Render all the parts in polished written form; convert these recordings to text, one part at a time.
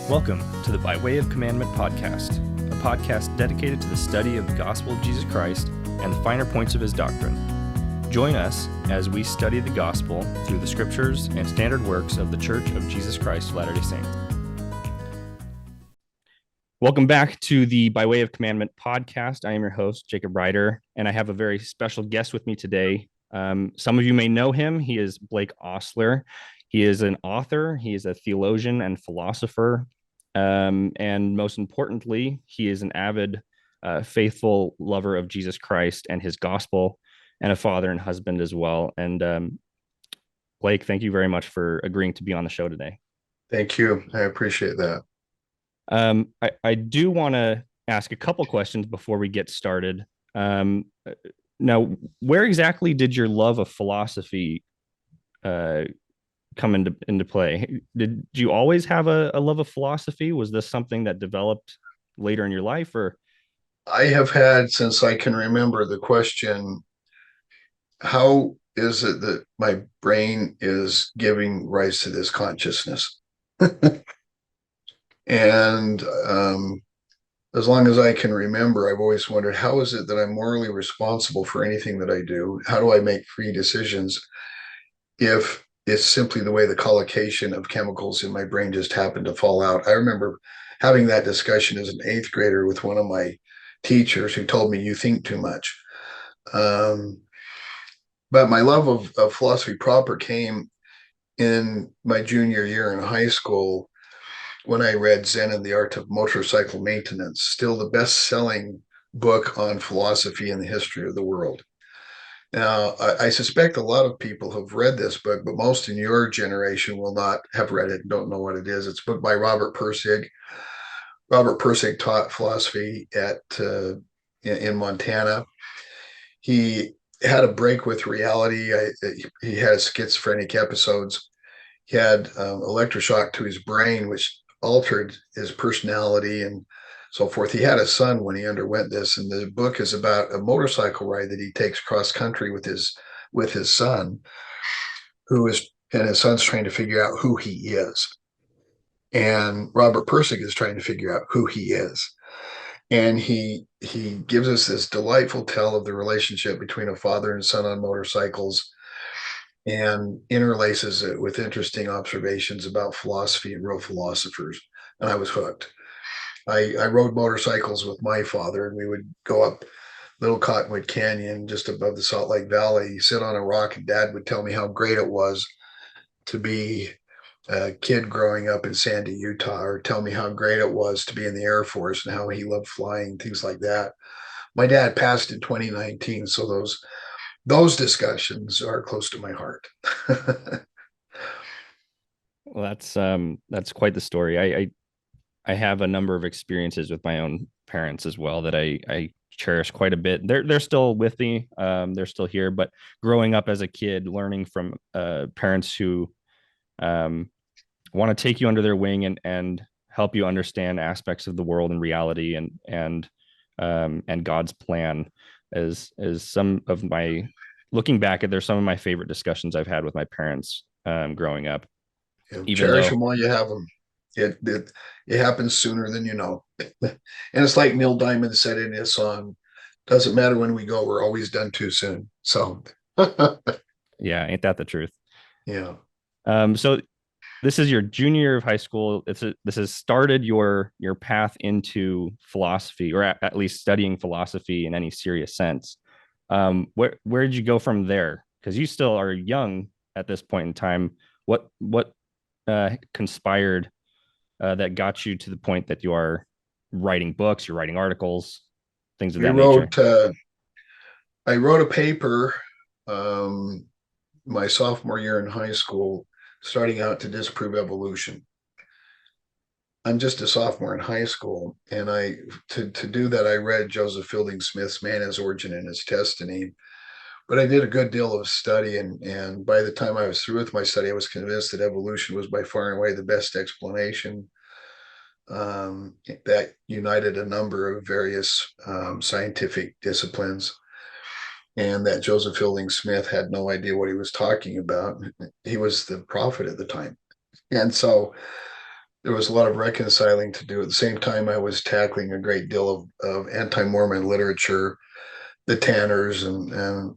Welcome to the By Way of Commandment podcast, a podcast dedicated to the study of the gospel of Jesus Christ and the finer points of his doctrine. Join us as we study the gospel through the scriptures and standard works of the Church of Jesus Christ of Latter-day Saints. Welcome back to the By Way of Commandment podcast. I am your host, Jacob Ryder, and I have a very special guest with me today. Some of you may know him. He is Blake Ostler. He is an author. He is a theologian and philosopher. And most importantly, he is an avid, faithful lover of Jesus Christ and his gospel, and a father and husband as well. And Blake, thank you very much for agreeing to be on the show today. Thank you. I appreciate that. I do want to ask a couple questions before we get started. Now, where exactly did your love of philosophy come into play? Did you always have a love of philosophy? Was this something that developed later in your life, or? I have had, since I can remember, the question, how is it that my brain is giving rise to this consciousness? And as long as I can remember, I've always wondered, how is it that I'm morally responsible for anything that I do? How do I make free decisions if it's simply the way the collocation of chemicals in my brain just happened to fall out? I remember having that discussion as an eighth grader with one of my teachers who told me, you think too much. But my love of philosophy proper came in my junior year in high school when I read Zen and the Art of Motorcycle Maintenance, still the best-selling book on philosophy in the history of the world. Now, I suspect a lot of people have read this book, but most in your generation will not have read it and don't know what it is. It's a book by Robert Pirsig. Robert Pirsig taught philosophy in Montana. He had a break with reality. He had schizophrenic episodes. He had electroshock to his brain, which altered his personality and so forth. He had a son when he underwent this, and the book is about a motorcycle ride that he takes cross country with his son, and his son's trying to figure out who he is. And Robert Pirsig is trying to figure out who he is. And he gives us this delightful tale of the relationship between a father and son on motorcycles, and interlaces it with interesting observations about philosophy and real philosophers. And I was hooked. I rode motorcycles with my father, and we would go up Little Cottonwood Canyon just above the Salt Lake Valley, sit on a rock, and Dad would tell me how great it was to be a kid growing up in Sandy, Utah, or tell me how great it was to be in the Air Force and how he loved flying, things like that. My dad passed in 2019, so those discussions are close to my heart. Well, that's quite the story. I have a number of experiences with my own parents as well that I cherish quite a bit. They're still with me. They're still here, but growing up as a kid, learning from parents who want to take you under their wing and help you understand aspects of the world and reality and God's plan is some of my, looking back at, there's some of my favorite discussions I've had with my parents growing up. Cherish them while you have them. It happens sooner than you know. And it's like Neil Diamond said in his song, doesn't matter when we go, we're always done too soon. So yeah, ain't that the truth? Yeah. So this is your junior year of high school. This has started your path into philosophy, or at least studying philosophy in any serious sense. Where did you go from there? Because you still are young at this point in time. What conspired that got you to the point that you are writing books, you're writing articles, things of that nature? I wrote a paper my sophomore year in high school, starting out to disprove evolution. I'm just a sophomore in high school, and to do that, I read Joseph Fielding Smith's Man, His Origin, and His Destiny. But I did a good deal of study, and by the time I was through with my study, I was convinced that evolution was by far and away the best explanation that united a number of various scientific disciplines, and that Joseph Fielding Smith had no idea what he was talking about. He was the prophet at the time. And so there was a lot of reconciling to do. At the same time, I was tackling a great deal of anti-Mormon literature, the Tanners and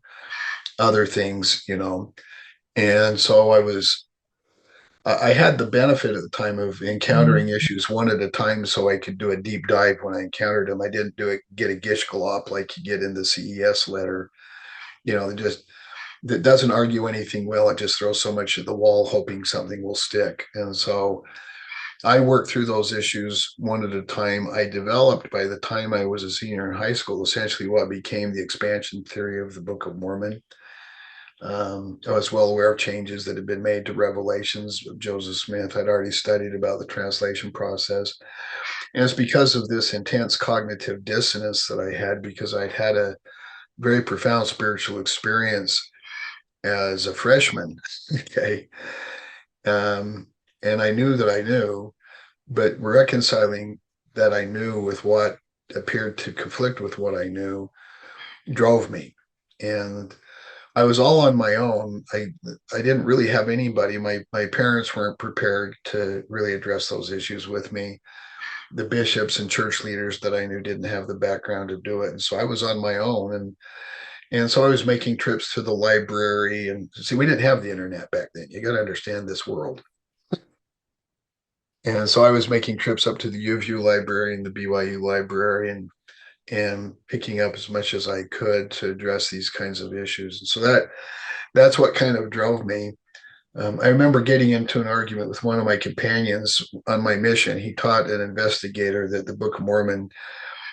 other things, And so I had the benefit at the time of encountering issues one at a time, so I could do a deep dive when I encountered them. I didn't get a gish gallop like you get in the CES letter, just that doesn't argue anything well. It just throws so much at the wall, hoping something will stick. And so I worked through those issues one at a time. I developed, by the time I was a senior in high school, essentially what became the expansion theory of the Book of Mormon. I was well aware of changes that had been made to Revelations of Joseph Smith. I'd already studied about the translation process. And it's because of this intense cognitive dissonance that I had, because I'd had a very profound spiritual experience as a freshman. Okay. And I knew that I knew, but reconciling that I knew with what appeared to conflict with what I knew drove me. And I was all on my own. I didn't really have anybody. My parents weren't prepared to really address those issues with me. The bishops and church leaders that I knew didn't have the background to do it. And so I was on my own. And so I was making trips to the library. And see, we didn't have the internet back then. You got to understand this world. And so I was making trips up to the U of U library and the BYU library and picking up as much as I could to address these kinds of issues. And so that's what kind of drove me. I remember getting into an argument with one of my companions on my mission. He taught an investigator that the Book of Mormon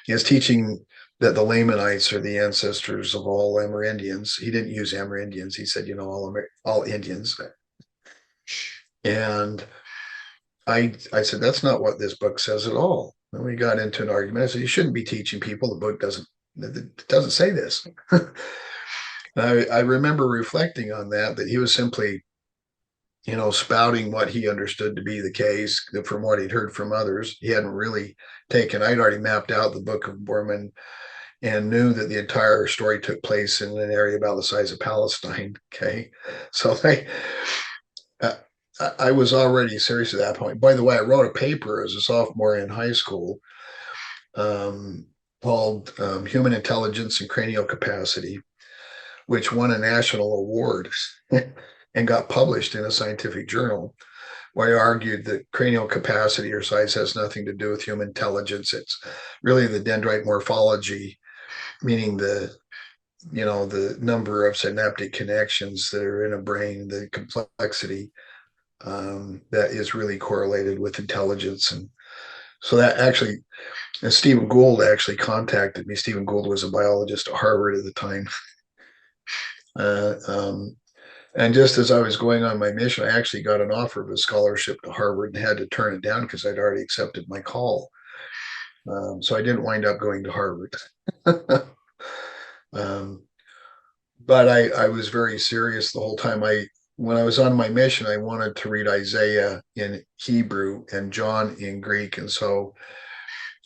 is teaching that the Lamanites are the ancestors of all Amerindians. He didn't use Amerindians. He said, all Indians. And I said, that's not what this book says at all. And we got into an argument. I said, you shouldn't be teaching people. The book doesn't say this. I remember reflecting on that he was simply, spouting what he understood to be the case from what he'd heard from others. He hadn't really I'd already mapped out the Book of Mormon and knew that the entire story took place in an area about the size of Palestine. Okay. So I was already serious at that point. By the way, I wrote a paper as a sophomore in high school called Human Intelligence and Cranial Capacity, which won a national award and got published in a scientific journal, where I argued that cranial capacity or size has nothing to do with human intelligence. It's really the dendrite morphology, meaning the number of synaptic connections that are in a brain, the complexity that is really correlated with intelligence. And so that actually, and Stephen Gould actually contacted me. Stephen Gould was a biologist at Harvard at the time. Uh, um, and just as I was going on my mission, I actually got an offer of a scholarship to Harvard and had to turn it down because I'd already accepted my call. So I didn't wind up going to Harvard. But I was very serious the whole time. When I was on my mission, I wanted to read Isaiah in Hebrew and John in Greek. And so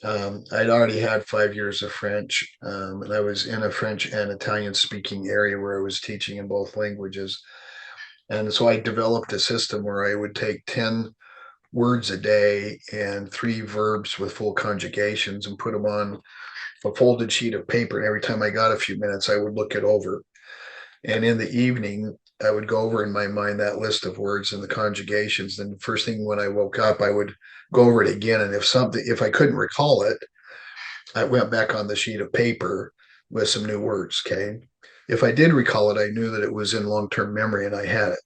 I'd already had 5 years of French, and I was in a French and Italian speaking area where I was teaching in both languages. And so I developed a system where I would take 10 words a day and 3 verbs with full conjugations and put them on a folded sheet of paper. And every time I got a few minutes, I would look it over. And in the evening, I would go over in my mind that list of words and the conjugations. Then the first thing when I woke up, I would go over it again. And if I couldn't recall it, I went back on the sheet of paper with some new words. Okay. If I did recall it, I knew that it was in long-term memory and I had it.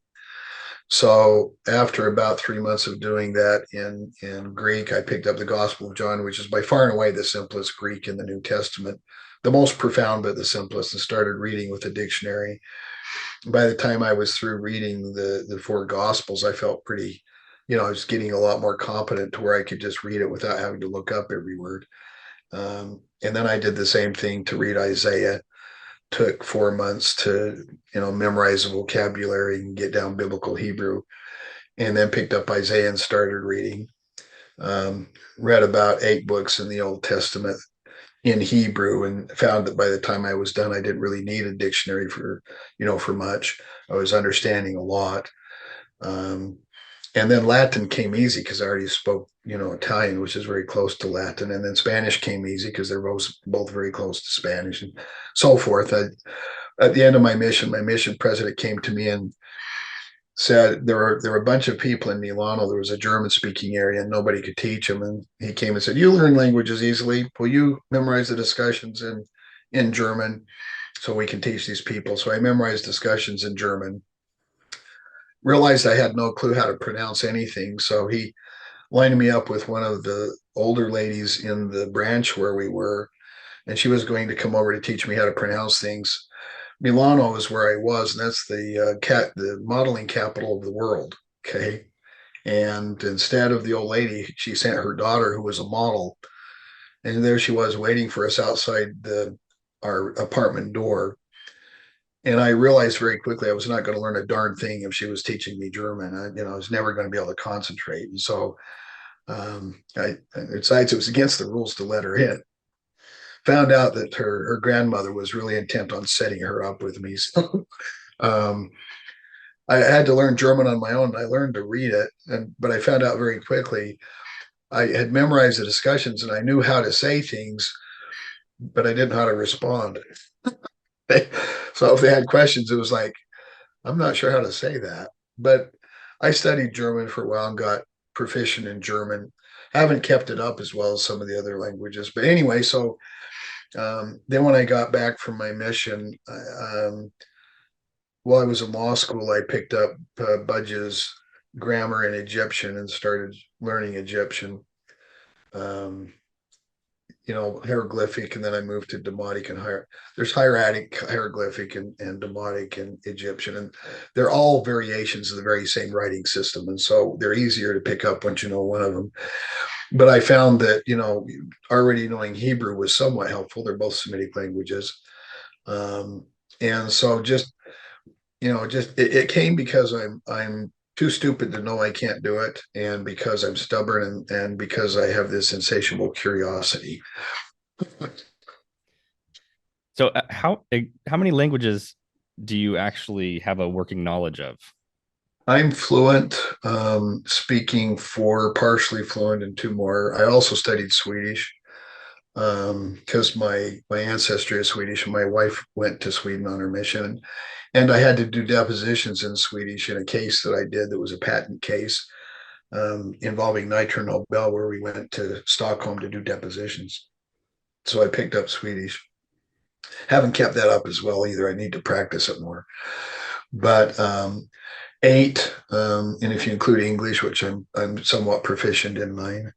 So after about 3 months of doing that in Greek, I picked up the Gospel of John, which is by far and away the simplest Greek in the New Testament, the most profound, but the simplest, and started reading with a dictionary. By the time I was through reading the 4 Gospels, I felt pretty, I was getting a lot more competent to where I could just read it without having to look up every word. And then I did the same thing to read Isaiah. Took 4 months to memorize the vocabulary and get down biblical Hebrew, and then picked up Isaiah and started reading. Read about 8 books in the Old Testament in Hebrew, and found that by the time I was done, I didn't really need a dictionary for much. I was understanding a lot. And And then Latin came easy because I already spoke, Italian, which is very close to Latin. And then Spanish came easy because they're both very close to Spanish and so forth. At the end of my mission president came to me and said there were a bunch of people in Milano. There was a German speaking area and nobody could teach them. And he came and said, "You learn languages easily. Will you memorize the discussions in German so we can teach these people?" So I memorized discussions in German. Realized I had no clue how to pronounce anything. So he lined me up with one of the older ladies in the branch where we were, and she was going to come over to teach me how to pronounce things. Milano is where I was, and that's the modeling capital of the world. Okay, and instead of the old lady, she sent her daughter, who was a model, and there she was waiting for us outside our apartment door. And I realized very quickly I was not going to learn a darn thing if she was teaching me German. I was never going to be able to concentrate. And so besides, it was against the rules to let her in. Found out that her grandmother was really intent on setting her up with me. So um, I had to learn German on my own. I learned to read it, but I found out very quickly I had memorized the discussions and I knew how to say things, but I didn't know how to respond. So if they had questions, it was like, I'm not sure how to say that. But I studied German for a while and got proficient in German. I haven't kept it up as well as some of the other languages. But anyway, so then when I got back from my mission, while I was in law school, I picked up Budge's grammar in Egyptian and started learning Egyptian. Um, hieroglyphic, and then I moved to Demotic and there's hieratic, hieroglyphic, and Demotic and Egyptian, and they're all variations of the very same writing system, and so they're easier to pick up once you know one of them. But I found that already knowing Hebrew was somewhat helpful. They're both Semitic languages, and so it came because I'm too stupid to know I can't do it, and because I'm stubborn, and because I have this insatiable curiosity. So how many languages do you actually have a working knowledge of? I'm fluent, speaking four, partially fluent in two more. I also studied Swedish because my ancestry is Swedish, and my wife went to Sweden on her mission, and I had to do depositions in Swedish in a case that I did that was a patent case involving Nitro Nobel, where we went to Stockholm to do depositions. So I picked up Swedish. Haven't kept that up as well either. I need to practice it more. But eight, and if you include English, which I'm somewhat proficient in nine.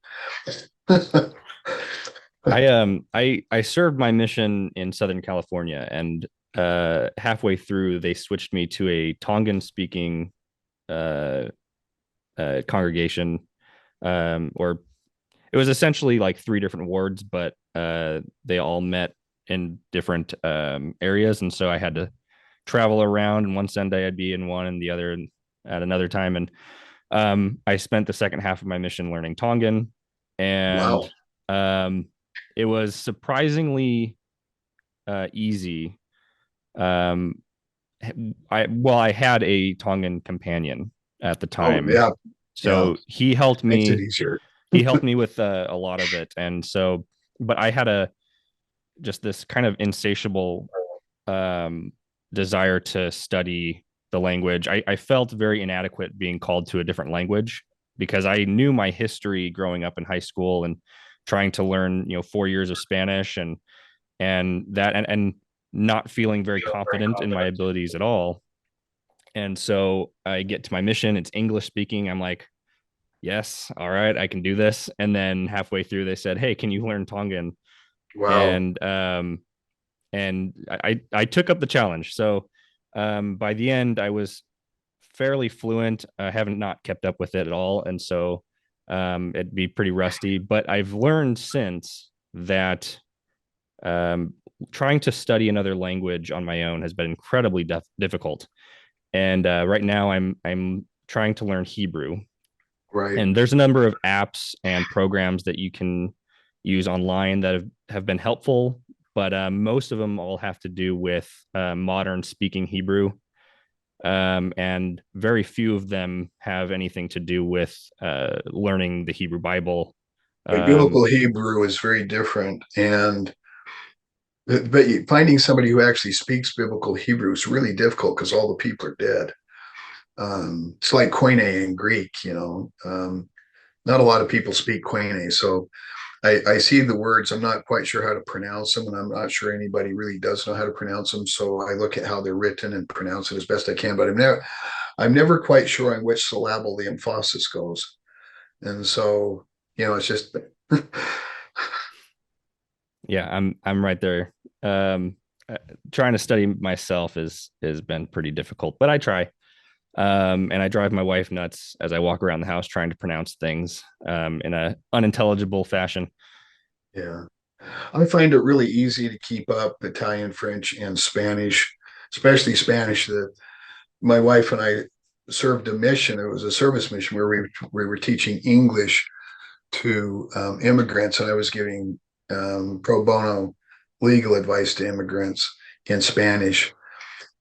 I served my mission in Southern California, and halfway through they switched me to a Tongan speaking uh, congregation, or it was essentially like three different wards, but they all met in different areas, and so I had to travel around. And one Sunday I'd be in one, and the other at another time. And I spent the second half of my mission learning Tongan, and Wow. um, it was surprisingly easy. Um, I had a Tongan companion at the Oh time, yeah, yeah. so he helped Makes it me. easier. He helped me with a lot of it, and so, but I had a just this kind of insatiable um, desire to study the language. I felt very inadequate being called to a different language because I knew my history growing up in high school and trying to learn, 4 years of Spanish and not feeling very confident in my abilities at all. And so I get to my mission, it's English speaking. I'm like, yes, all right, I can do this. And then halfway through, they said, hey, can you learn Tongan? Wow. And I took up the challenge. So by the end, I was fairly fluent. I haven't not kept up with it at all, and so it'd be pretty rusty. But I've learned since that um, trying to study another language on my own has been incredibly difficult. And right now, I'm trying to learn Hebrew, Right. and there's a number of apps and programs that you can use online that have been helpful, but most of them all have to do with modern speaking Hebrew. and very few of them have anything to do with learning the Hebrew Bible. Like Um, biblical Hebrew is very different, and but finding somebody who actually speaks biblical Hebrew is really difficult because all the people are dead. It's like Koine in Greek, you know. Not a lot of people speak Koine, so I see the words. I'm not quite sure how to pronounce them, and I'm not sure anybody really does know how to pronounce them. So I look at how they're written and pronounce it as best I can. But I'm never quite sure on which syllable the emphasis goes, and so it's just yeah, I'm right there. Um, Trying to study myself is has been pretty difficult, but I try. And I drive my wife nuts as I walk around the house trying to pronounce things in a unintelligible fashion. yeah. I find it really easy to keep up Italian, French, and Spanish, especially Spanish. My wife and I served a mission. It was a service mission where we were teaching English to immigrants, and I was giving pro bono legal advice to immigrants in Spanish.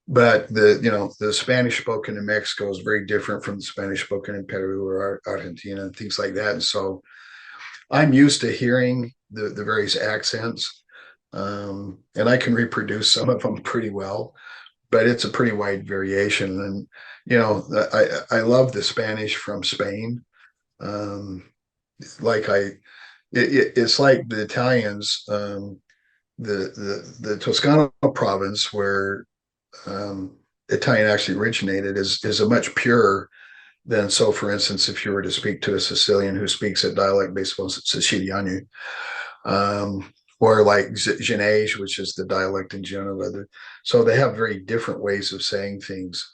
But the Spanish spoken in Mexico is very different from the Spanish spoken in Peru or Argentina and things like that. And so I'm used to hearing the various accents, and I can reproduce some of them pretty well. But it's a pretty wide variation, and I love the Spanish from Spain. Um, like it's like the Italians, the Toscana province where Italian actually originated is a much purer than, so for instance, if you were to speak to a Sicilian who speaks a dialect based on Siciliano, or like Genèse, which is the dialect in Genoa. So they have very different ways of saying things.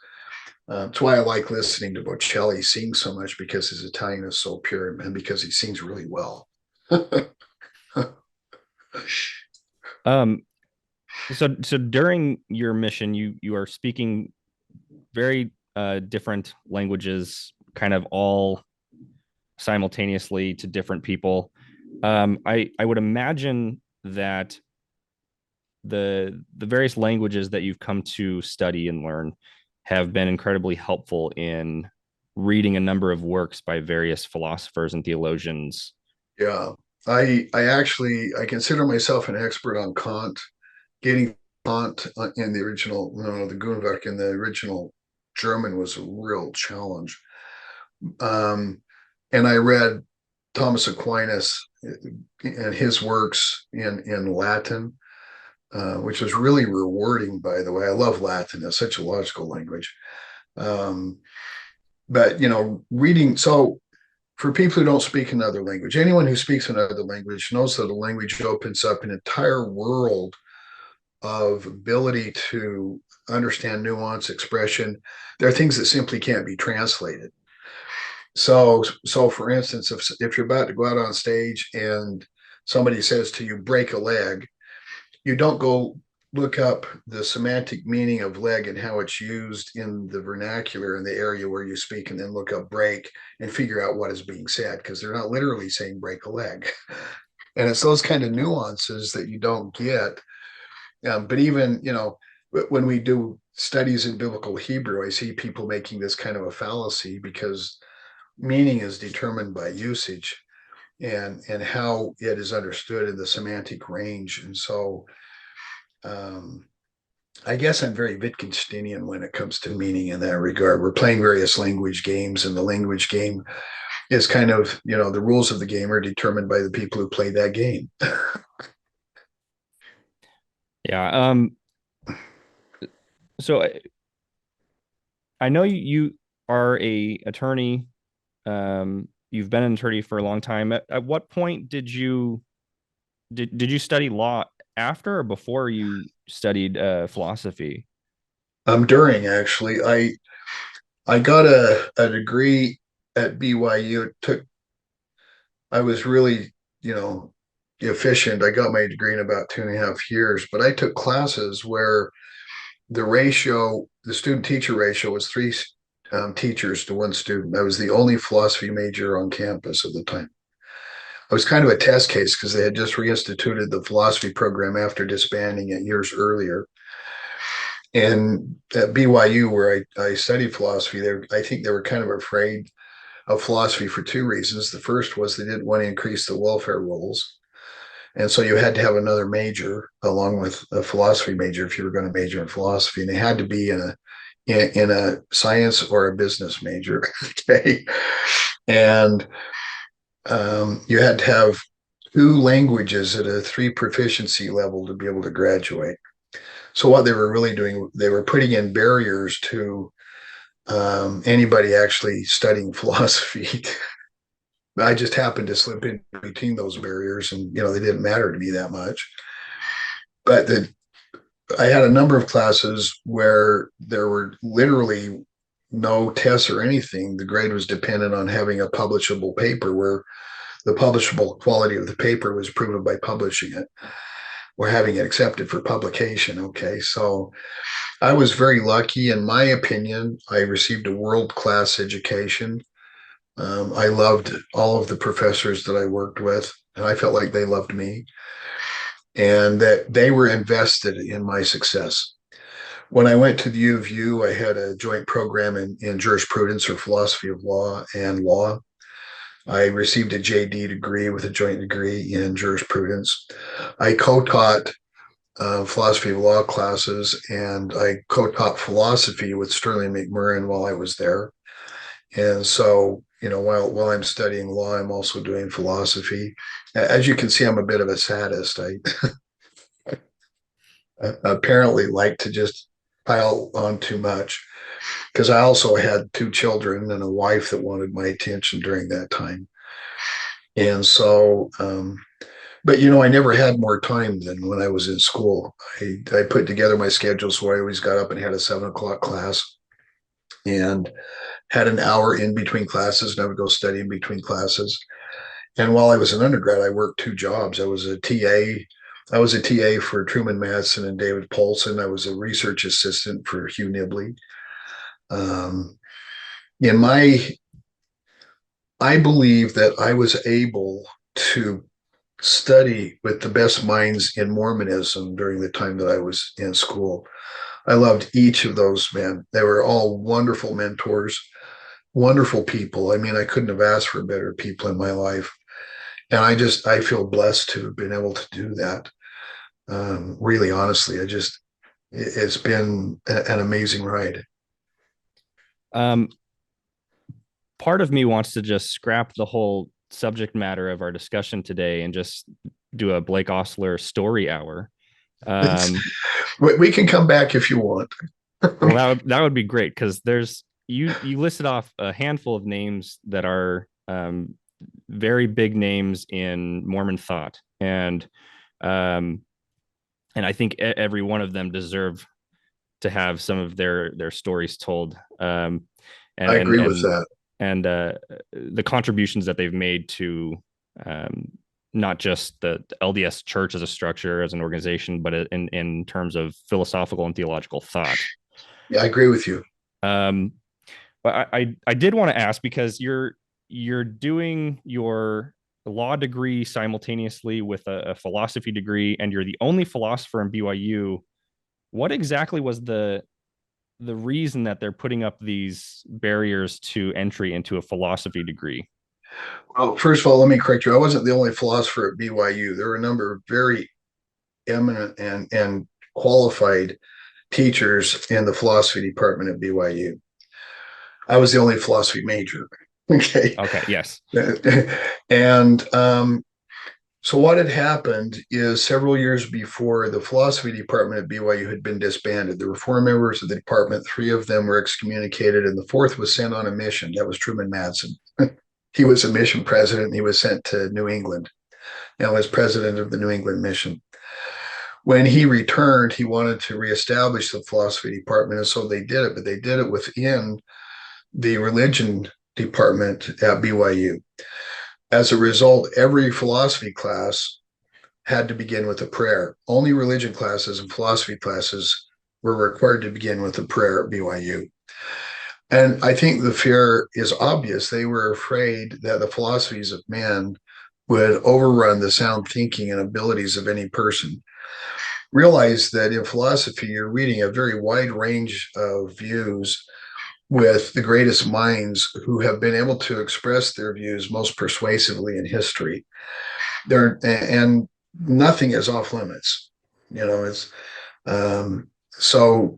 That's why I like listening to Bocelli sing so much, because his Italian is so pure and because he sings really well. Um, so during your mission, you are speaking very different languages, kind of all simultaneously to different people. I would imagine that the various languages that you've come to study and learn have been incredibly helpful in reading a number of works by various philosophers and theologians. Yeah, I consider myself an expert on Kant. Getting Kant in the original, the Grundwerk in the original German was a real challenge. Um, and I read Thomas Aquinas and his works in Latin, which was really rewarding. By the way, I love Latin; it's such a logical language. Um, but reading so for people who don't speak another language, anyone who speaks another language knows that a language opens up an entire world of ability to understand nuance, expression. There are things that simply can't be translated. So for instance, if you're about to go out on stage and somebody says to you, break a leg, you don't go look up the semantic meaning of leg and how it's used in the vernacular in the area where you speak, and then look up break and figure out what is being said, because they're not literally saying break a leg. And it's those kind of nuances that you don't get. But even, when we do studies in biblical Hebrew, I see people making this kind of a fallacy, because meaning is determined by usage and how it is understood in the semantic range. And so I guess I'm very Wittgensteinian when it comes to meaning in that regard. We're playing various language games, and the language game is kind of, the rules of the game are determined by the people who play that game. Yeah. So I know you are a attorney. You've been an attorney for a long time. At what point did you study law after or before you studied philosophy? During, actually, I got a degree at BYU. I was really, efficient. I got my degree in about 2.5 years, but I took classes where the student teacher ratio was three teachers to one student. I was the only philosophy major on campus at the time. I was kind of a test case because they had just reinstituted the philosophy program after disbanding it years earlier. And at BYU, where I studied philosophy, I think they were kind of afraid of philosophy for two reasons. The first was they didn't want to increase the welfare rolls. And so you had to have another major along with a philosophy major if you were going to major in philosophy. And they had to be in a science or a business major. Okay. And you had to have two languages at a three proficiency level to be able to graduate. So what they were really doing, they were putting in barriers to anybody actually studying philosophy. I just happened to slip in between those barriers, and they didn't matter to me that much. But I had a number of classes where there were literally no tests or anything. The grade was dependent on having a publishable paper, where the publishable quality of the paper was proven by publishing it or having it accepted for publication. Okay, so I was very lucky. In my opinion, I received a world-class education. I loved all of the professors that I worked with, and I felt like they loved me and that they were invested in my success. When I went to the U of U, I had a joint program in jurisprudence or philosophy of law and law. I received a JD degree with a joint degree in jurisprudence. I co-taught philosophy of law classes, and I co-taught philosophy with Sterling McMurrin while I was there. And so, while I'm studying law, I'm also doing philosophy. As you can see, I'm a bit of a sadist. I apparently like to just pile on too much because I also had two children and a wife that wanted my attention during that time. And so, but I never had more time than when I was in school. I put together my schedule so I always got up and had a 7 o'clock class and had an hour in between classes, and I would go study in between classes. And while I was an undergrad, I worked two jobs. I was a TA. I was a TA for Truman Madsen and David Polson. I was a research assistant for Hugh Nibley. Um, in my, I believe that I was able to study with the best minds in Mormonism during the time that I was in school. I loved each of those men. They were all wonderful mentors, wonderful people. I mean, I couldn't have asked for better people in my life. And I feel blessed to have been able to do that. Really, honestly, it's been an amazing ride. Um, Part of me wants to just scrap the whole subject matter of our discussion today and just do a Blake Ostler story hour. Um, We can come back if you want. well, that would be great because there's you listed off a handful of names that are very big names in Mormon thought, um, and I think every one of them deserve to have some of their stories told. And I and agree with and that. and the contributions that they've made to not just the LDS Church as a structure, as an organization, but in terms of philosophical and theological thought. Yeah, I agree with you. Um, but I did want to ask because you're doing your law degree simultaneously with a philosophy degree, and you're the only philosopher in BYU. What exactly was the reason that they're putting up these barriers to entry into a philosophy degree? Well, first of all, let me correct you. I wasn't the only philosopher at BYU. There were a number of very eminent and qualified teachers in the philosophy department at BYU. I was the only philosophy major. Okay. Okay, yes. And so what had happened is several years before, the philosophy department at BYU had been disbanded. There were four members of the department. Three of them were excommunicated, and the fourth was sent on a mission. That was Truman Madsen. He was a mission president. He was sent to New England and was president of the New England mission. When he returned, he wanted to reestablish the philosophy department, and so they did it, but they did it within the religion department at BYU. As a result, every philosophy class had to begin with a prayer. Only religion classes and philosophy classes were required to begin with a prayer at BYU. And I think the fear is obvious. They were afraid that the philosophies of men would overrun the sound thinking and abilities of any person. realize that in philosophy, you're reading a very wide range of views with the greatest minds who have been able to express their views most persuasively in history. And nothing is off limits. It's so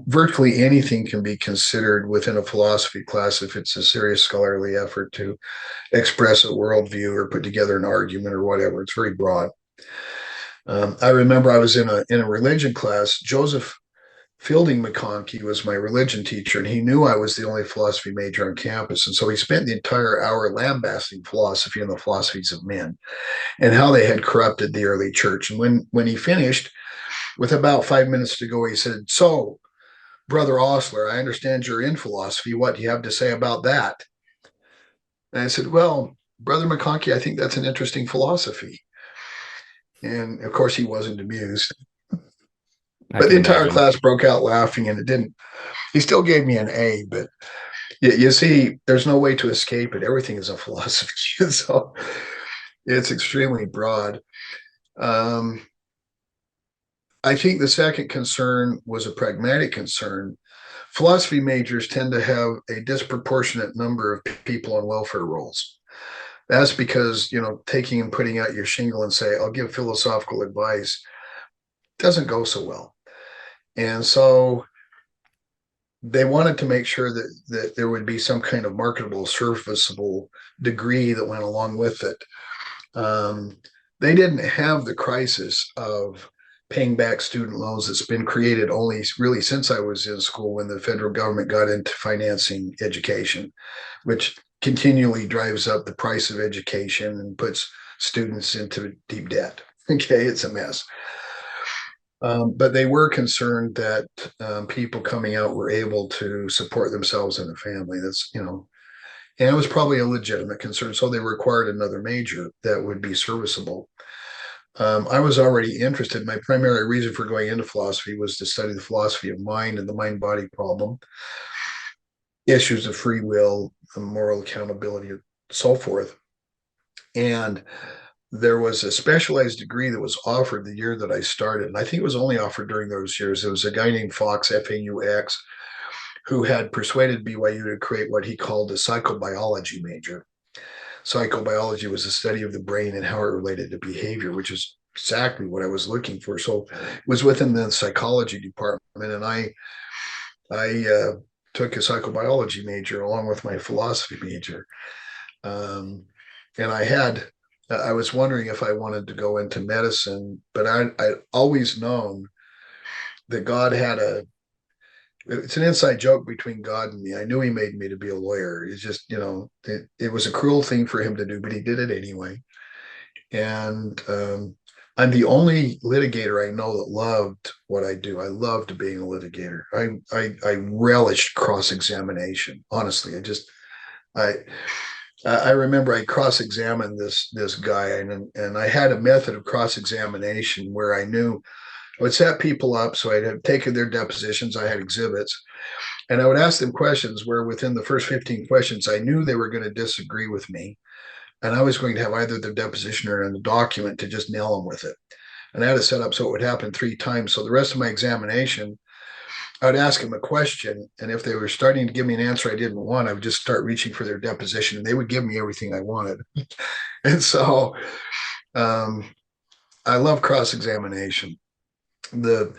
virtually anything can be considered within a philosophy class if it's a serious scholarly effort to express a worldview or put together an argument or whatever. It's very broad. I remember I was in a religion class. Joseph Fielding McConkie was my religion teacher, and he knew I was the only philosophy major on campus. And so he spent the entire hour lambasting philosophy and the philosophies of men and how they had corrupted the early church. And when he finished, with about 5 minutes to go, he said, "So, Brother Osler, I understand you're in philosophy. What do you have to say about that?" And I said, "Well, Brother McConkie, I think that's an interesting philosophy." And of course, he wasn't amused. I But can the entire imagine. class broke out laughing, and it didn't. He still gave me an A, but you see, there's no way to escape it. Everything is a philosophy, so it's extremely broad. Um, I think the second concern was a pragmatic concern. Philosophy majors tend to have a disproportionate number of people on welfare rolls. That's because, taking and putting out your shingle and say, "I'll give philosophical advice," doesn't go so well. And so they wanted to make sure that there would be some kind of marketable, serviceable degree that went along with it. They didn't have the crisis of paying back student loans that's been created only really since I was in school, when the federal government got into financing education, which continually drives up the price of education and puts students into deep debt. Okay, it's a mess. But they were concerned that people coming out were able to support themselves and a family. And it was probably a legitimate concern. So they required another major that would be serviceable. I was already interested. My primary reason for going into philosophy was to study the philosophy of mind and the mind body problem, issues of free will, moral accountability, and so forth. And there was a specialized degree that was offered the year that I started. And I think it was only offered during those years. There was a guy named Fox, Faux, who had persuaded BYU to create what he called a psychobiology major. Psychobiology was the study of the brain and how it related to behavior, which is exactly what I was looking for. So it was within the psychology department, and I took a psychobiology major along with my philosophy major. And I was wondering if I wanted to go into medicine, but I'd always known that God had it's an inside joke between God and me. I knew he made me to be a lawyer. It's just, it was a cruel thing for him to do, but he did it anyway. And I'm the only litigator I know that loved what I do. I loved being a litigator. I relished cross-examination. Honestly, I I remember I cross-examined this guy, and I had a method of cross-examination where I knew I would set people up. So I'd have taken their depositions. I had exhibits, and I would ask them questions where within the first 15 questions, I knew they were going to disagree with me. And I was going to have either their deposition or in the document to just nail them with it. And I had it set up so it would happen 3 times. So the rest of my examination, I would ask them a question. And if they were starting to give me an answer I didn't want, I would just start reaching for their deposition, and they would give me everything I wanted. And so um, I love cross examination. The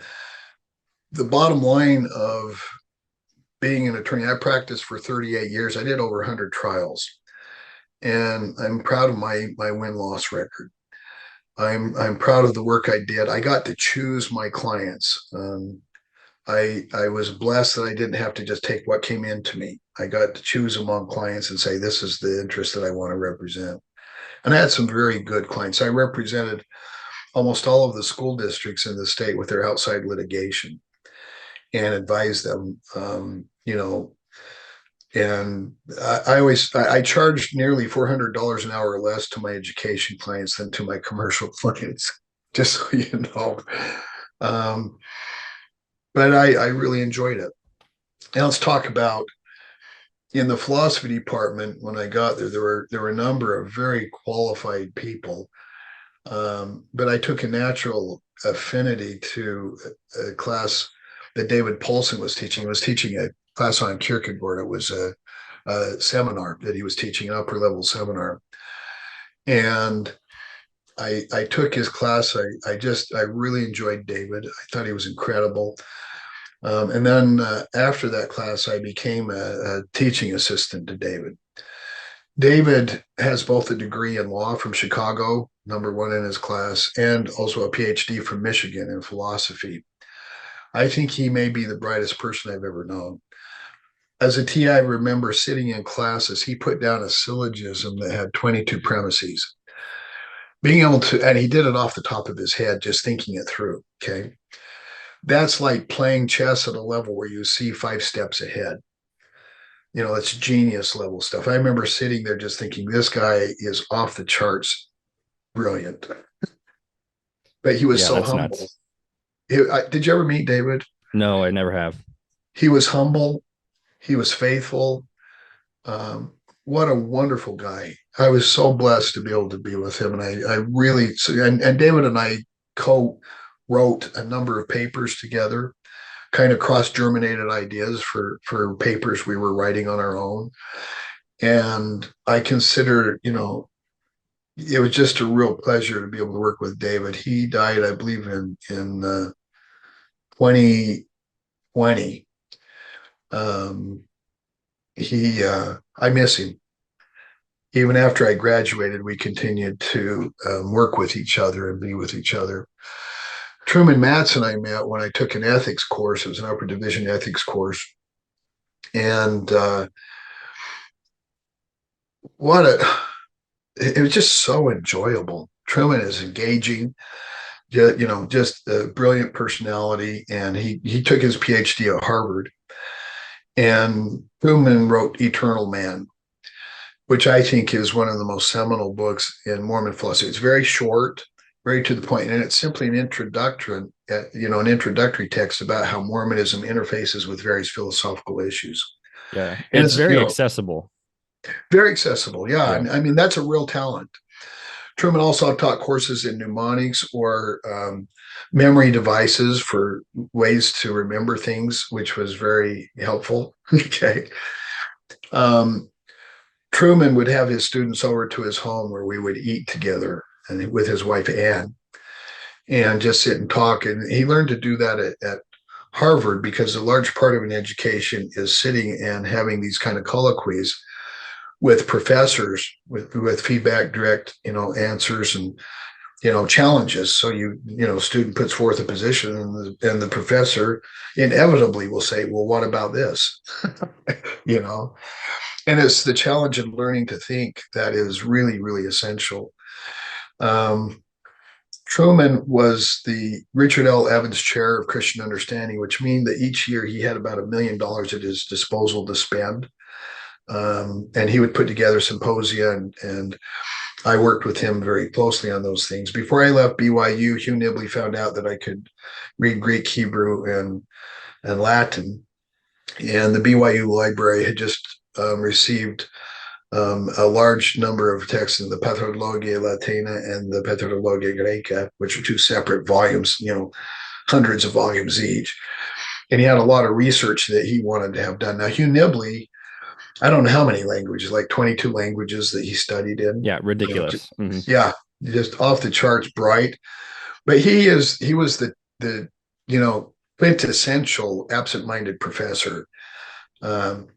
the bottom line of being an attorney, I practiced for 38 years. I did over 100 trials, and I'm proud of my win loss record. I'm proud of the work I did. I got to choose my clients. I was blessed that I didn't have to just take what came into me. I got to choose among clients and say, this is the interest that I want to represent. And I had some very good clients. I represented almost all of the school districts in the state with their outside litigation and advised them. And I charged nearly $400 an hour less to my education clients than to my commercial clients, just so you know. Um, but I really enjoyed it. Now let's talk about in the philosophy department. When I got there, there were a number of very qualified people. But I took a natural affinity to a class that David Polson was teaching. He was teaching a class on Kierkegaard. It was a seminar that he was teaching, an upper level seminar. And I took his class. I really enjoyed David. I thought he was incredible. And then after that class, I became a teaching assistant to David. David has both a degree in law from Chicago, number one in his class, and also a PhD from Michigan in philosophy. I think he may be the brightest person I've ever known. As a T, I remember sitting in classes, he put down a syllogism that had 22 premises. Being able to, and he did it off the top of his head, just thinking it through. Okay. That's like playing chess at a level where you see 5 steps ahead. It's genius level stuff. I remember sitting there just thinking, this guy is off the charts brilliant. But he was Yeah, so that's humble. nuts. Did you ever meet David? No, I never have. He was humble. He was faithful. Um, what a wonderful guy. I was so blessed to be able to be with him. And I really, and David and I co-wrote a number of papers together, kind of cross-germinated ideas for papers we were writing on our own. And I consider, it was just a real pleasure to be able to work with David. He died, I believe, in 2020. Um, I miss him. Even after I graduated, we continued to work with each other and be with each other. Truman Matson I met when I took an ethics course. It was an upper division ethics course. And what a, it was just so enjoyable. Truman is engaging, just a brilliant personality. And he took his PhD at Harvard. And Truman wrote Eternal Man, which I think is one of the most seminal books in Mormon philosophy. It's very short, very to the point, and it's simply an introductory text about how Mormonism interfaces with various philosophical issues. Yeah, And it's it's, very accessible. very accessible. Yeah. Yeah. I mean, that's a real talent. Truman also taught courses in mnemonics or memory devices for ways to remember things, which was very helpful. Okay. Um, Truman would have his students over to his home where we would eat together and with his wife Anne and just sit and talk. And he learned to do that at Harvard because a large part of an education is sitting and having these kind of colloquies with professors with feedback, direct, answers and challenges. So student puts forth a position and the professor inevitably will say, well, what about this? you know, and it's the challenge in learning to think that is really, really essential. Um, Truman was the Richard L. Evans Chair of Christian Understanding, which means that each year he had about $1 million at his disposal to spend. And he would put together symposia, and I worked with him very closely on those things. Before I left BYU, Hugh Nibley found out that I could read Greek, Hebrew, and Latin. And the BYU library had just received a large number of texts in the Patrologia Latina and the Patrologia Greca, which are two separate volumes, hundreds of volumes each. And he had a lot of research that he wanted to have done. Now, Hugh Nibley, I don't know how many languages, like 22 languages that he studied in. Yeah, ridiculous. Yeah, just off the charts bright. But he was the quintessential absent-minded professor. Um,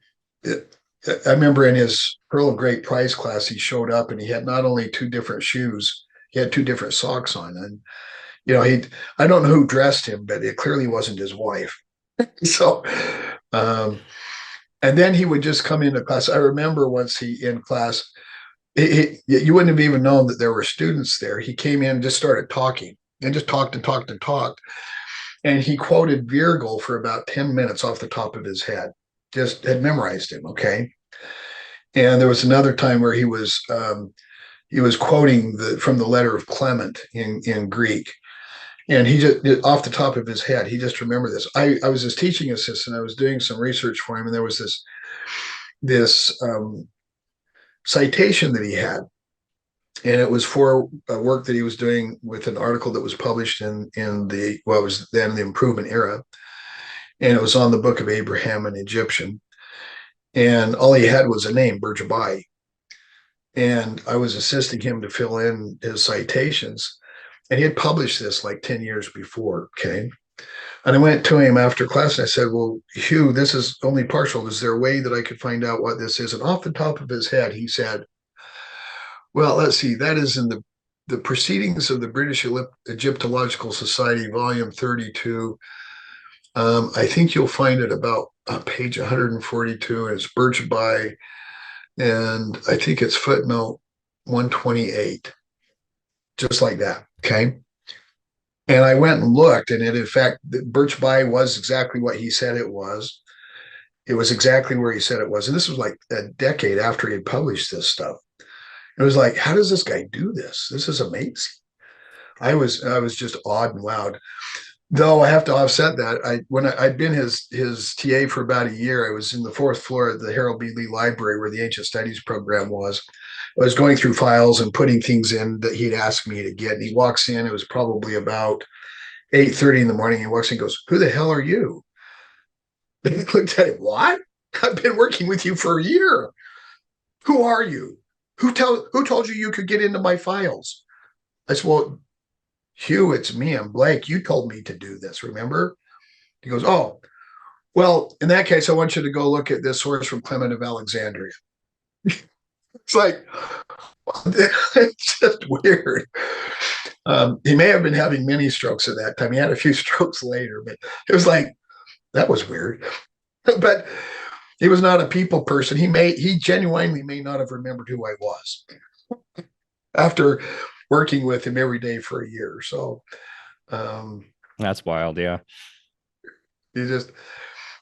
I remember in his Pearl of Great Price class, he showed up and he had not only two different shoes, he had two different socks on. And, I don't know who dressed him, but it clearly wasn't his wife. So, and then he would just come into class. I remember once in class, you wouldn't have even known that there were students there. He came in and just started talking and just talked and talked and talked. And he quoted Virgil for about 10 minutes off the top of his head, just had memorized him. Okay. And there was another time where he was quoting from the letter of Clement in Greek. And he just, off the top of his head, he just remembered this. I was his teaching assistant. I was doing some research for him, and there was this citation that he had. And it was for a work that he was doing with an article that was published in the what was then the Improvement era, and it was on the Book of Abraham in Egyptian. And all he had was a name, Burjabai. And I was assisting him to fill in his citations. And he had published this like 10 years before. Okay. And I went to him after class and I said, well, Hugh, this is only partial. Is there a way that I could find out what this is? And off the top of his head, he said, well, let's see, that is in the Proceedings of the British Egyptological Society, volume 32. I think you'll find it about page 142, and it's Burjabai, and I think it's footnote 128, just like that. Okay. And I went and looked, and it, in fact, Birchby was exactly what he said it was. It was exactly where he said it was. And this was like a decade after he had published this stuff. It was like, how does this guy do this? This is amazing. I was just awed and wowed. Though I have to offset that. I'd been his TA for about a year. I was in the fourth floor of the Harold B. Lee Library where the Ancient Studies program was. I was going through files and putting things in that he'd asked me to get. And he walks in. It was probably about 8:30 in the morning. He walks in and goes, "Who the hell are you?" And I looked at him. What? I've been working with you for a year. Who are you? Who told you you could get into my files? I said, well, Hugh, it's me. I'm Blake. You told me to do this, remember? He goes, oh, well, in that case, I want you to go look at this source from Clement of Alexandria. It's like, it's just weird. He may have been having many strokes at that time. He had a few strokes later, but it was like, that was weird. But he was not a people person. He genuinely may not have remembered who I was after working with him every day for a year. So That's wild. Yeah. you just,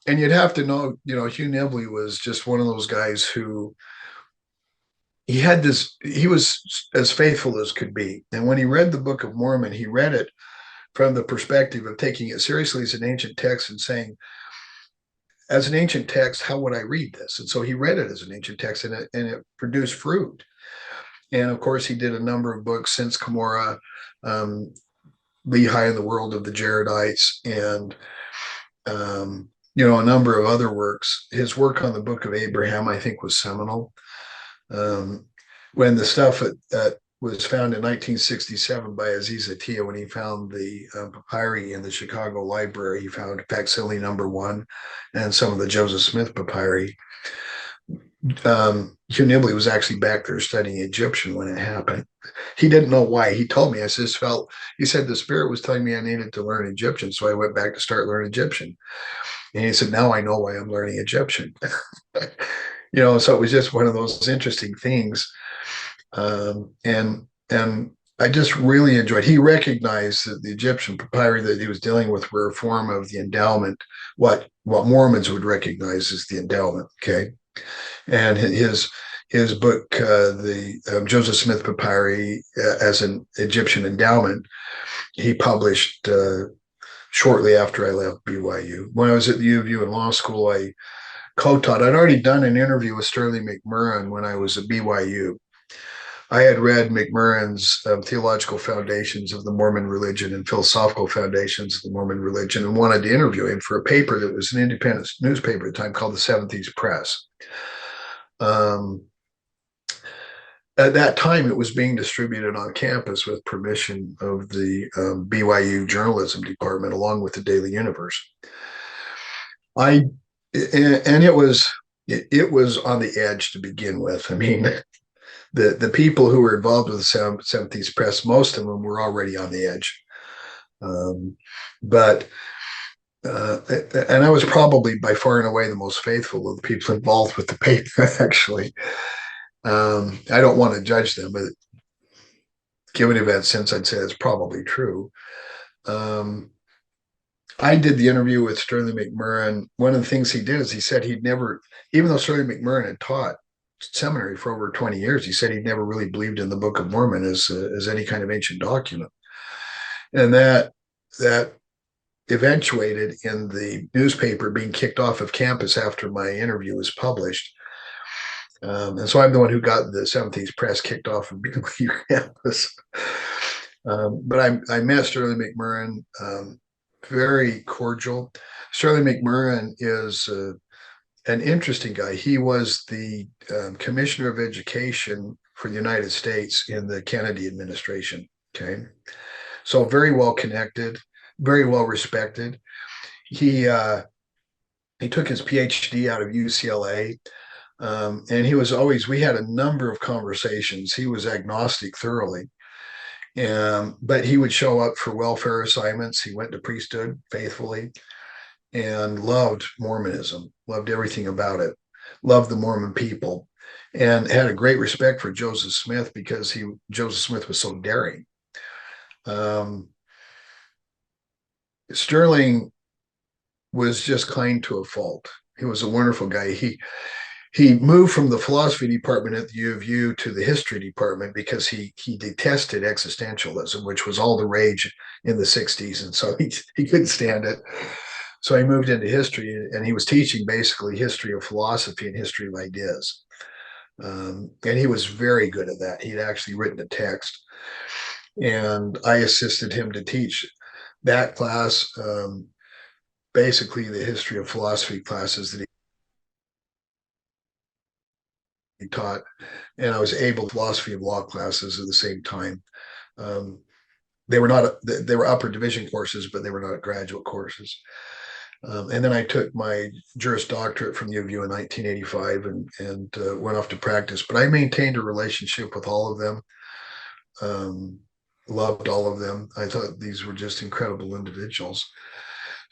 and you'd have to know, Hugh Nibley was just one of those guys who he was as faithful as could be. And when he read the Book of Mormon, he read it from the perspective of taking it seriously as an ancient text and saying, as an ancient text, how would I read this? And so he read it as an ancient text, and it produced fruit. And of course, he did a number of books since Cumorah, Lehi and the World of the Jaredites, and a number of other works. His work on the Book of Abraham, I think, was seminal. When the stuff that was found in 1967 by Aziz Atiya, when he found the papyri in the Chicago Library, he found facsimile number 1 and some of the Joseph Smith papyri. Hugh Nibley was actually back there studying Egyptian when it happened. He didn't know why. He told me, he said, the Spirit was telling me I needed to learn Egyptian. So I went back to start learning Egyptian. And he said, now I know why I'm learning Egyptian. So it was just one of those interesting things. And I just really enjoyed. He recognized that the Egyptian papyri that he was dealing with were a form of the endowment, what Mormons would recognize as the endowment. Okay, and his book, the Joseph Smith papyri as an Egyptian endowment, he published shortly after I left BYU. When I was at the U of U in law school, I co-taught. I'd already done an interview with Sterling McMurrin when I was at BYU. I had read McMurrin's Theological Foundations of the Mormon Religion and Philosophical Foundations of the Mormon Religion, and wanted to interview him for a paper that was an independent newspaper at the time called the Seventh East Press. At that time, it was being distributed on campus with permission of the BYU journalism department, along with the Daily Universe. And it was on the edge to begin with. I mean, the people who were involved with the Seventh East Press, most of them were already on the edge. And I was probably by far and away the most faithful of the people involved with the paper, actually. I don't want to judge them, but given events since, I'd say it's probably true. I did the interview with Sterling McMurrin. One of the things he did is he said he'd never, even though Sterling McMurrin had taught seminary for over 20 years, he said he'd never really believed in the Book of Mormon as any kind of ancient document. And that eventuated in the newspaper being kicked off of campus after my interview was published. And so I'm the one who got the Seventh Day Press kicked off of BYU campus. But I met Sterling McMurrin, very cordial. Sterling McMurrin is an interesting guy. He was the Commissioner of Education for the United States in the Kennedy administration. Okay. So very well connected, very well respected. He took his PhD out of UCLA. And he was always, we had a number of conversations. He was agnostic thoroughly. But he would show up for welfare assignments. He went to priesthood faithfully and loved Mormonism, loved everything about it, loved the Mormon people, and had a great respect for Joseph Smith because Joseph Smith was so daring. Sterling was just kind to a fault. He was a wonderful guy. He moved from the philosophy department at the U of U to the history department because he detested existentialism, which was all the rage in the 60s. And so he couldn't stand it. So he moved into history, and he was teaching basically history of philosophy and history of ideas. And he was very good at that. He'd actually written a text, and I assisted him to teach that class, basically the history of philosophy classes that he taught, and I was able to philosophy of law classes at the same time. Um, they were upper division courses, but they were not graduate courses. And then I took my Juris Doctorate from the U of U in 1985 and went off to practice. But I maintained a relationship with all of them, loved all of them. I thought these were just incredible individuals.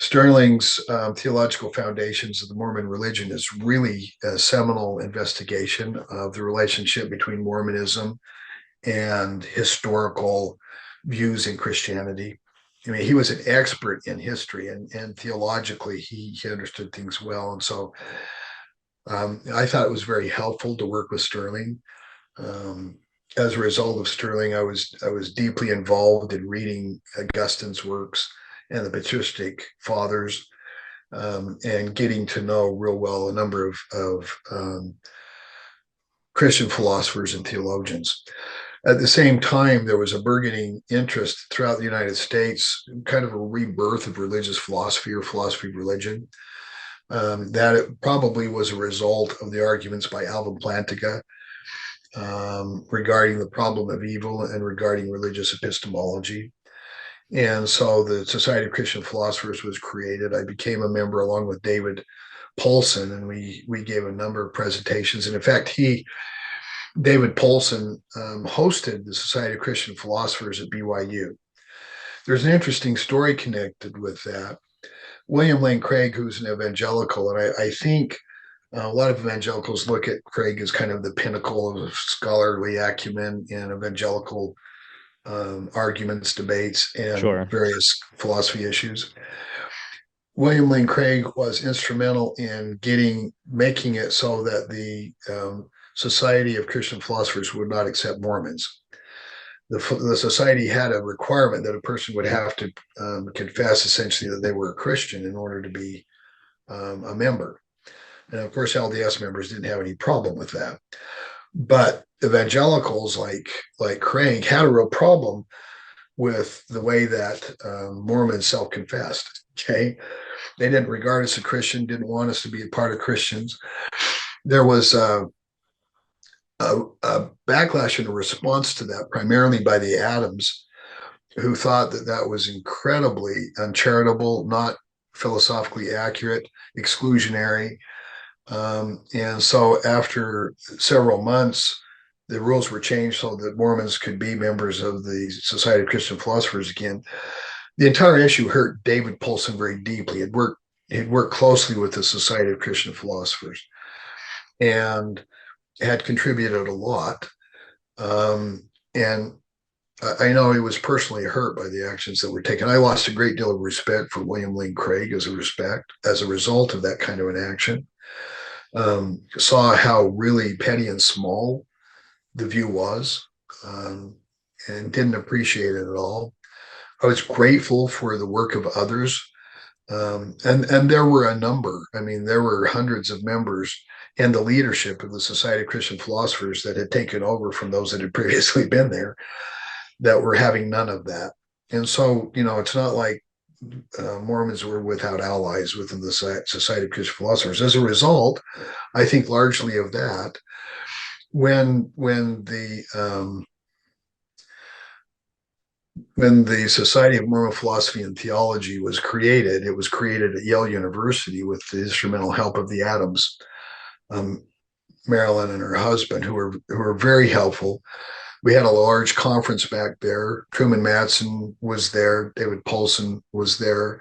Sterling's Theological Foundations of the Mormon Religion is really a seminal investigation of the relationship between Mormonism and historical views in Christianity. I mean, he was an expert in history, and theologically, he understood things well. And so I thought it was very helpful to work with Sterling. As a result of Sterling, I was deeply involved in reading Augustine's works and the patristic fathers, and getting to know real well a number of Christian philosophers and theologians. At the same time, there was a burgeoning interest throughout the United States, kind of a rebirth of religious philosophy or philosophy of religion. That it probably was a result of the arguments by Alvin Plantinga regarding the problem of evil and regarding religious epistemology. And so the Society of Christian Philosophers was created. I became a member along with David Paulson, and we gave a number of presentations. And in fact, David Paulson hosted the Society of Christian Philosophers at BYU. There's an interesting story connected with that. William Lane Craig, who's an evangelical, and I think a lot of evangelicals look at Craig as kind of the pinnacle of scholarly acumen in evangelical arguments, debates, and Sure. various philosophy issues. William Lane Craig was instrumental in making it so that the Society of Christian Philosophers would not accept Mormons. The society had a requirement that a person would have to confess essentially that they were a Christian in order to be a member. And of course, LDS members didn't have any problem with that. But evangelicals like Craig had a real problem with the way that Mormons self-confessed. Okay, they didn't regard us as a Christian, didn't want us to be a part of Christians. There was a backlash and a response to that, primarily by the Adams, who thought that that was incredibly uncharitable, not philosophically accurate, exclusionary. And so after several months, the rules were changed so that Mormons could be members of the Society of Christian Philosophers again. The entire issue hurt David Paulson very deeply. He'd worked closely with the Society of Christian Philosophers and had contributed a lot. And I know he was personally hurt by the actions that were taken. I lost a great deal of respect for William Lane Craig as a result of that kind of an action. Saw how really petty and small the view was, and didn't appreciate it at all. I was grateful for the work of others, and there were a number. I mean, there were hundreds of members and the leadership of the Society of Christian Philosophers that had taken over from those that had previously been there, that were having none of that. And so, it's not like Mormons were without allies within the Society of Christian Philosophers. As a result, I think largely of that, when the Society of Mormon Philosophy and Theology was created, it was created at Yale University with the instrumental help of the Adams, Marilyn and her husband, who were very helpful. We had a large conference back there. Truman Madsen was there. David Paulson was there.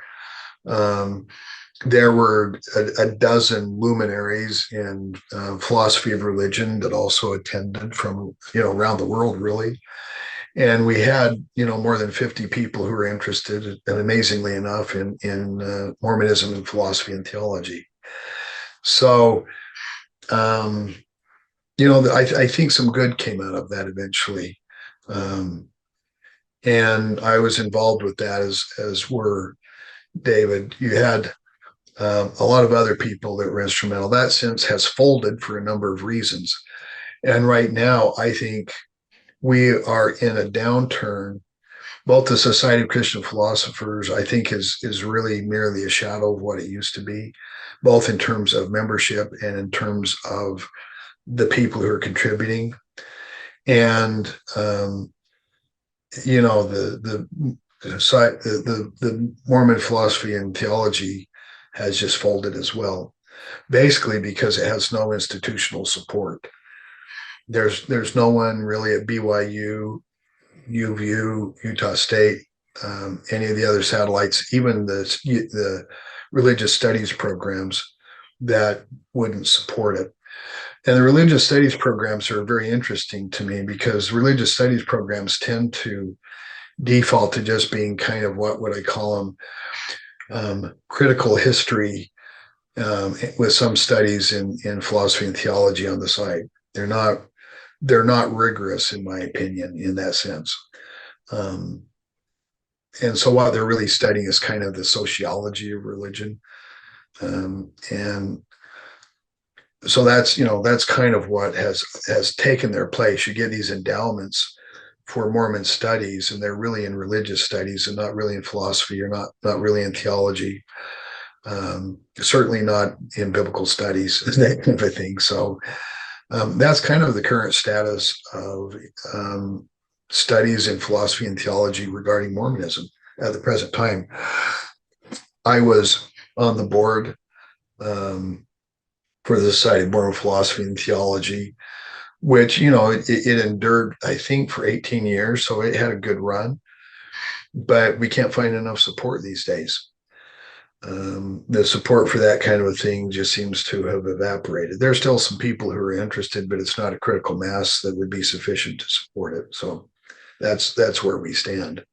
There were a dozen luminaries in philosophy of religion that also attended from around the world, really. And we had more than 50 people who were interested, and amazingly enough, in Mormonism and philosophy and theology. So, I think some good came out of that eventually. And I was involved with that, as were David. You had a lot of other people that were instrumental. That since has folded for a number of reasons. And right now, I think we are in a downturn. Both the Society of Christian Philosophers, I think, is really merely a shadow of what it used to be, both in terms of membership and in terms of the people who are contributing. And the Mormon philosophy and theology has just folded as well, basically because it has no institutional support. There's no one really at BYU, UVU, Utah State, any of the other satellites, even the religious studies programs, that wouldn't support it. And the religious studies programs are very interesting to me because religious studies programs tend to default to just being kind of what would I call them, critical history, with some studies in philosophy and theology on the side. They're not rigorous, in my opinion, in that sense. And so what they're really studying is kind of the sociology of religion. And so that's kind of what has taken their place. You get these endowments for Mormon studies, and they're really in religious studies and not really in philosophy, or not really in theology. Certainly not in biblical studies, that kind of a thing. So that's kind of the current status of studies in philosophy and theology regarding Mormonism at the present time. I was on the board for the Society of Mormon Philosophy and Theology, which, it endured, I think, for 18 years. So it had a good run, but we can't find enough support these days. The support for that kind of a thing just seems to have evaporated. There's still some people who are interested, but it's not a critical mass that would be sufficient to support it. So that's where we stand.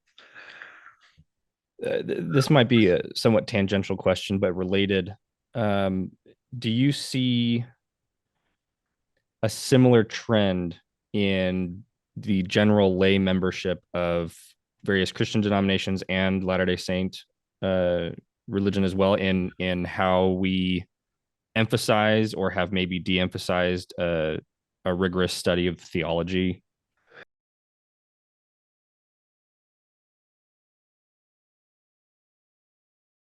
This might be a somewhat tangential question, but related. Do you see a similar trend in the general lay membership of various Christian denominations and Latter-day Saint religion as well, in how we emphasize or have maybe de-emphasized a rigorous study of theology